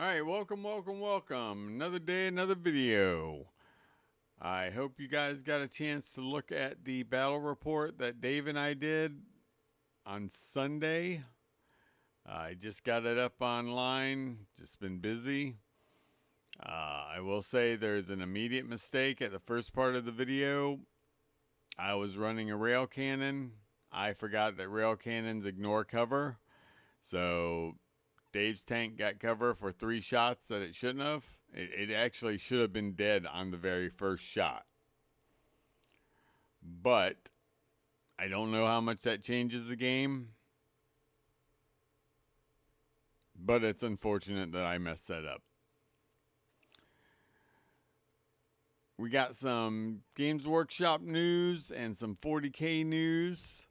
Alright, welcome. Another day, another video. I hope you guys got a chance to look at the battle report that Dave and I did on Sunday. I just got it up online, just been busy. I will say there's an immediate mistake at the first part of the video. I was running a rail cannon. I forgot that rail cannons ignore cover. So Dave's tank got cover for 3 shots that it shouldn't have. It actually should have been dead on the very first shot. But I don't know how much that changes the game. But it's unfortunate that I messed that up. We got some Games Workshop news and some 40K news.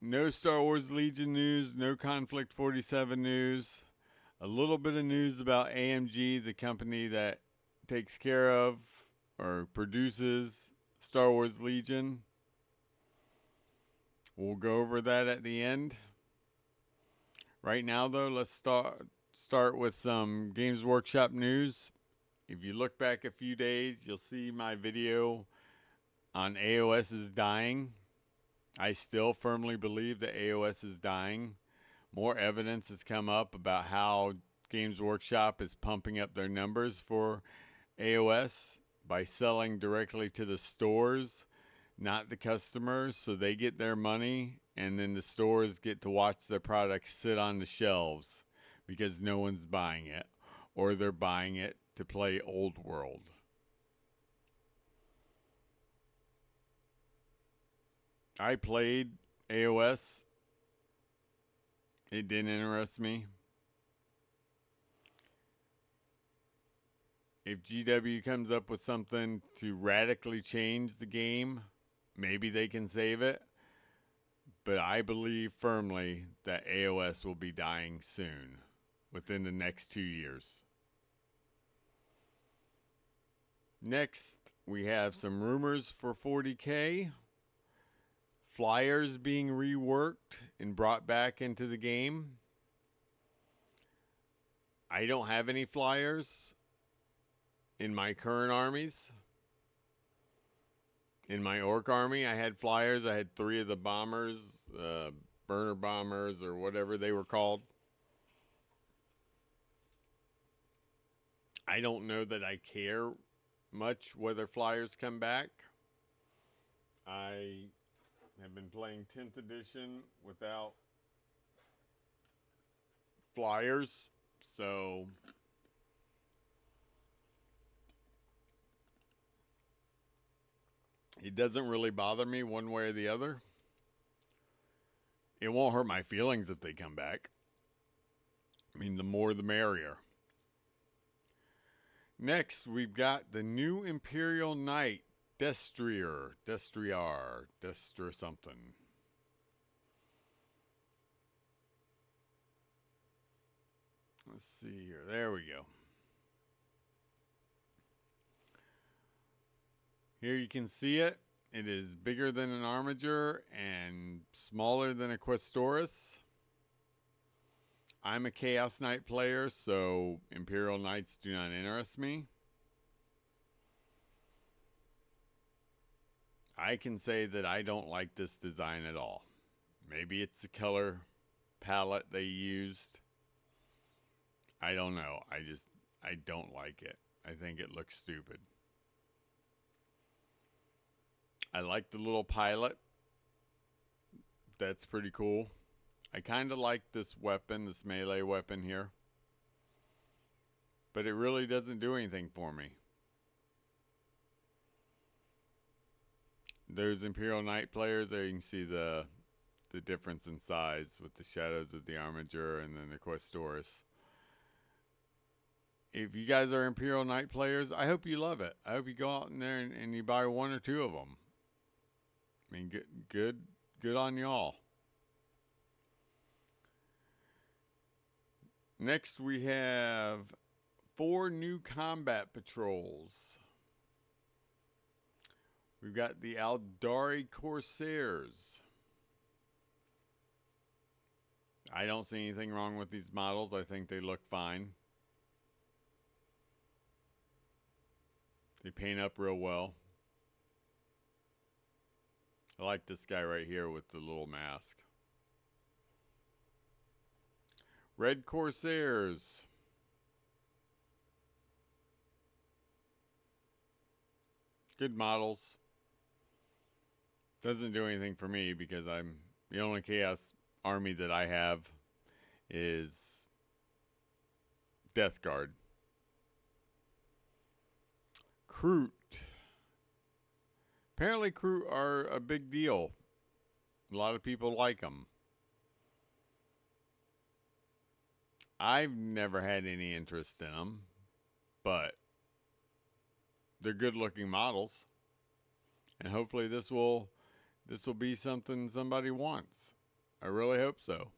No Star Wars Legion news, no Conflict 47 news. A little bit of news about AMG, the company that takes care of or produces Star Wars Legion. We'll go over that at the end. Right now, though, let's start with some Games Workshop news. If you look back a few days, you'll see my video on AOS is dying. I still firmly believe that AOS is dying. More evidence has come up about how Games Workshop is pumping up their numbers for AOS by selling directly to the stores, not the customers, so they get their money, and then the stores get to watch their products sit on the shelves because no one's buying it, or they're buying it to play Old World. I played AOS. It didn't interest me. If GW comes up with something to radically change the game, maybe they can save it. But I believe firmly that AOS will be dying soon, within the next 2 years. Next, we have some rumors for 40K. Flyers being reworked and brought back into the game. I don't have any flyers in my current armies. In my orc army, I had flyers. I had 3 of the bombers, burner bombers, or whatever they were called. I don't know that I care much whether flyers come back. I have been playing 10th edition without flyers, so it doesn't really bother me one way or the other. It won't hurt my feelings if they come back. I mean, the more the merrier. Next, we've got the new Imperial Knight, Destra something. Let's see here. There we go. Here you can see it. It is bigger than an Armiger and smaller than a Questoris. I'm a Chaos Knight player, so Imperial Knights do not interest me. I can say that I don't like this design at all. Maybe it's the color palette they used. I don't know. I don't like it. I think it looks stupid. I like the little pilot. That's pretty cool. I kind of like this weapon, this melee weapon here. But it really doesn't do anything for me. There's Imperial Knight players. There you can see the difference in size with the shadows of the Armiger and then the Questoris. If you guys are Imperial Knight players, I hope you love it. I hope you go out in there and you buy 1 or 2 of them. I mean, good on y'all. Next, we have 4 new combat patrols. We've got the Aldari Corsairs. I don't see anything wrong with these models. I think they look fine. They paint up real well. I like this guy right here with the little mask. Red Corsairs. Good models. Doesn't do anything for me because I'm the only Chaos army that I have is Death Guard. Kroot. Apparently Kroot are a big deal. A lot of people like them. I've never had any interest in them, but they're good looking models. And hopefully this will be something somebody wants. I really hope so.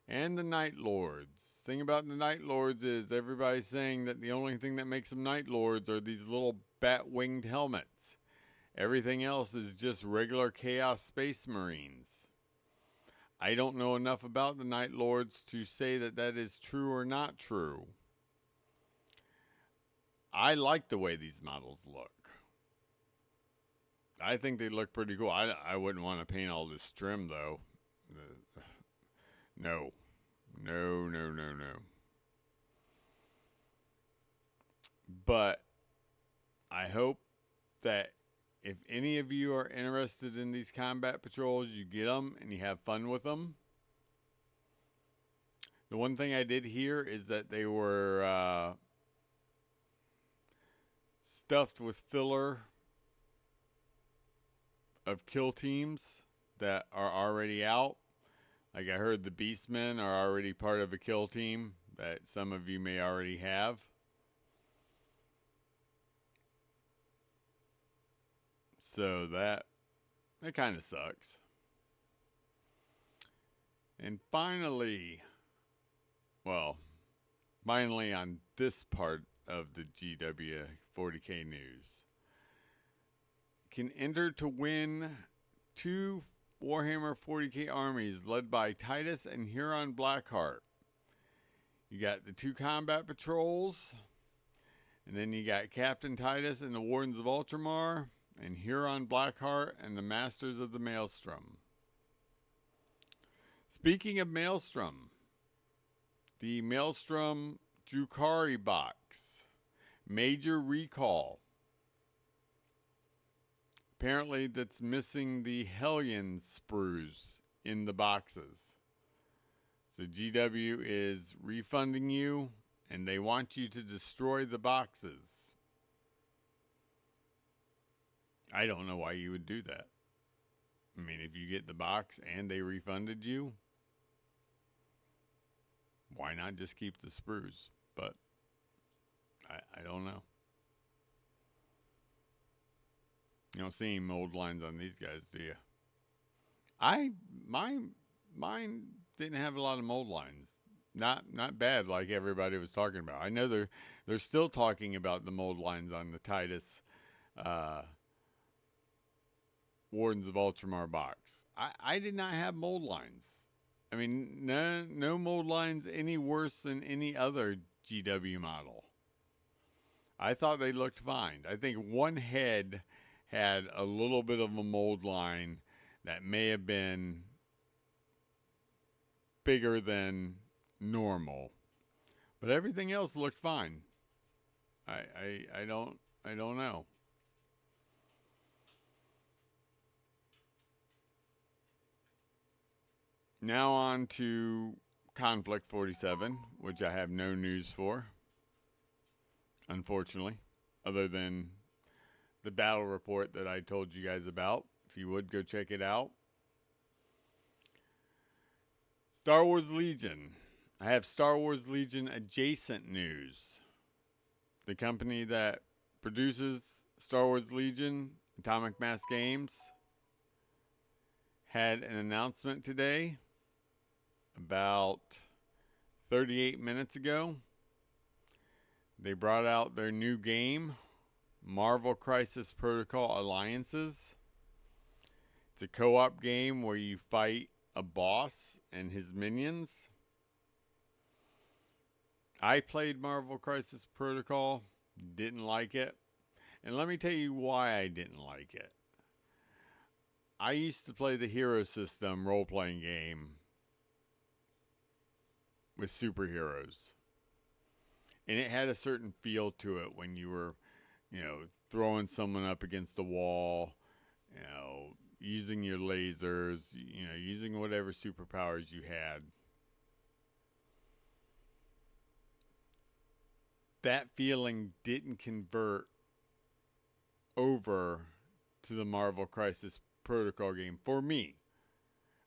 And the Night Lords. Thing about the Night Lords is everybody's saying that the only thing that makes them Night Lords are these little bat-winged helmets. Everything else is just regular Chaos Space Marines. I don't know enough about the Night Lords to say that that is true or not true. I like the way these models look. I think they look pretty cool. I wouldn't want to paint all this trim though. No. But I hope that if any of you are interested in these combat patrols, you get them and you have fun with them. The one thing I did hear is that they were stuffed with filler of kill teams that are already out. Like I heard the Beastmen are already part of a kill team that some of you may already have. So that kind of sucks. And finally on this part of the GW 40K news, can enter to win 2 Warhammer 40K armies led by Titus and Huron Blackheart. You got the 2 combat patrols, and then you got Captain Titus and the Wardens of Ultramar, and Huron Blackheart and the Masters of the Maelstrom. Speaking of Maelstrom, the Maelstrom Drukhari box, major recall. Apparently that's missing the Hellion sprues in the boxes. So GW is refunding you, and they want you to destroy the boxes. I don't know why you would do that. I mean, if you get the box and they refunded you, why not just keep the sprues? But I don't know. You don't see any mold lines on these guys, do you? Mine didn't have a lot of mold lines. Not bad like everybody was talking about. I know they're still talking about the mold lines on the Titus Wardens of Ultramar box. I did not have mold lines. I mean, no mold lines any worse than any other GW model. I thought they looked fine. I think one head had a little bit of a mold line that may have been bigger than normal, but everything else looked fine. I don't know. Now on to Conflict 47, which I have no news for, unfortunately, other than the battle report that I told you guys about. If you would, go check it out. Star Wars Legion. I have Star Wars Legion adjacent news. The company that produces Star Wars Legion, Atomic Mass Games, had an announcement today about 38 minutes ago. They brought out their new game, Marvel Crisis Protocol Alliances. It's a co-op game where you fight a boss and his minions. I played Marvel Crisis Protocol, didn't like it. And let me tell you why I didn't like it. I used to play the hero system role playing game with superheroes. And it had a certain feel to it when you were, throwing someone up against the wall, using your lasers, using whatever superpowers you had. That feeling didn't convert over to the Marvel Crisis Protocol game for me.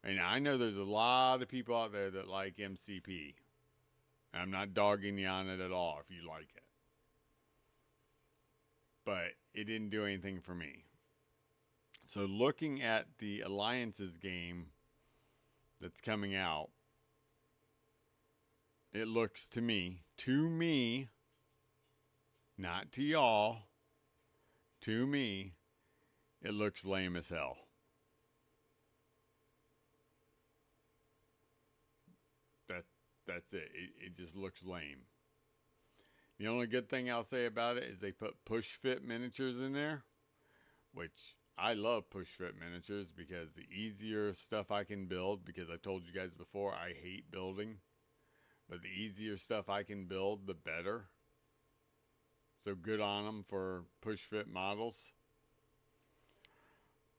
And I know there's a lot of people out there that like MCP. I'm not dogging you on it at all if you like it. But it didn't do anything for me. So looking at the Alliances game that's coming out, it looks to me, not to y'all, to me, it looks lame as hell. That's it. It just looks lame. The only good thing I'll say about it is they put push fit miniatures in there, which I love push fit miniatures because the easier stuff I can build, because I've told you guys before, I hate building, but the easier stuff I can build, the better. So good on them for push fit models.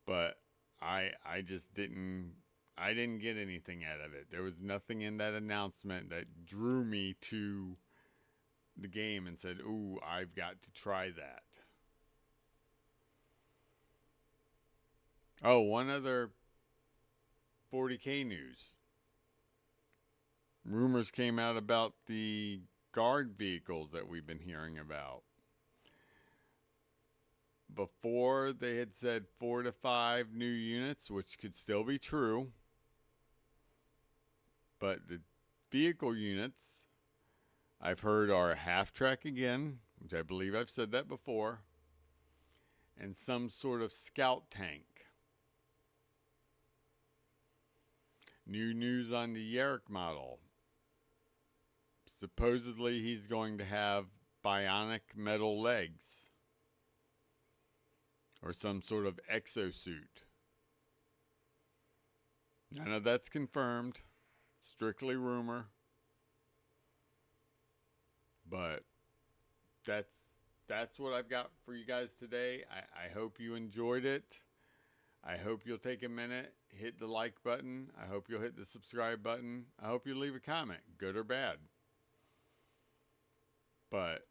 But I just didn't get anything out of it. There was nothing in that announcement that drew me to the game and said, "Ooh, I've got to try that." Oh, one other 40K news. Rumors came out about the guard vehicles that we've been hearing about. Before, they had said 4 to 5 new units, which could still be true. But the vehicle units, I've heard, are a half track again, which I believe I've said that before, and some sort of scout tank. New news on the Yerrick model. Supposedly he's going to have bionic metal legs or some sort of exosuit. None of that's confirmed. Strictly rumor. But that's what I've got for you guys today. I hope you enjoyed it. I hope you'll take a minute, hit the like button. I hope you'll hit the subscribe button. I hope you leave a comment, good or bad. But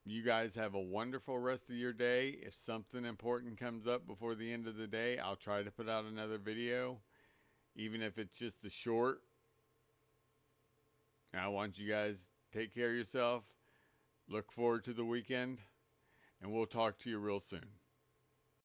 you guys have a wonderful rest of your day. If something important comes up before the end of the day, I'll try to put out another video, even if it's just a short. I want you guys to take care of yourself. Look forward to the weekend, and we'll talk to you real soon.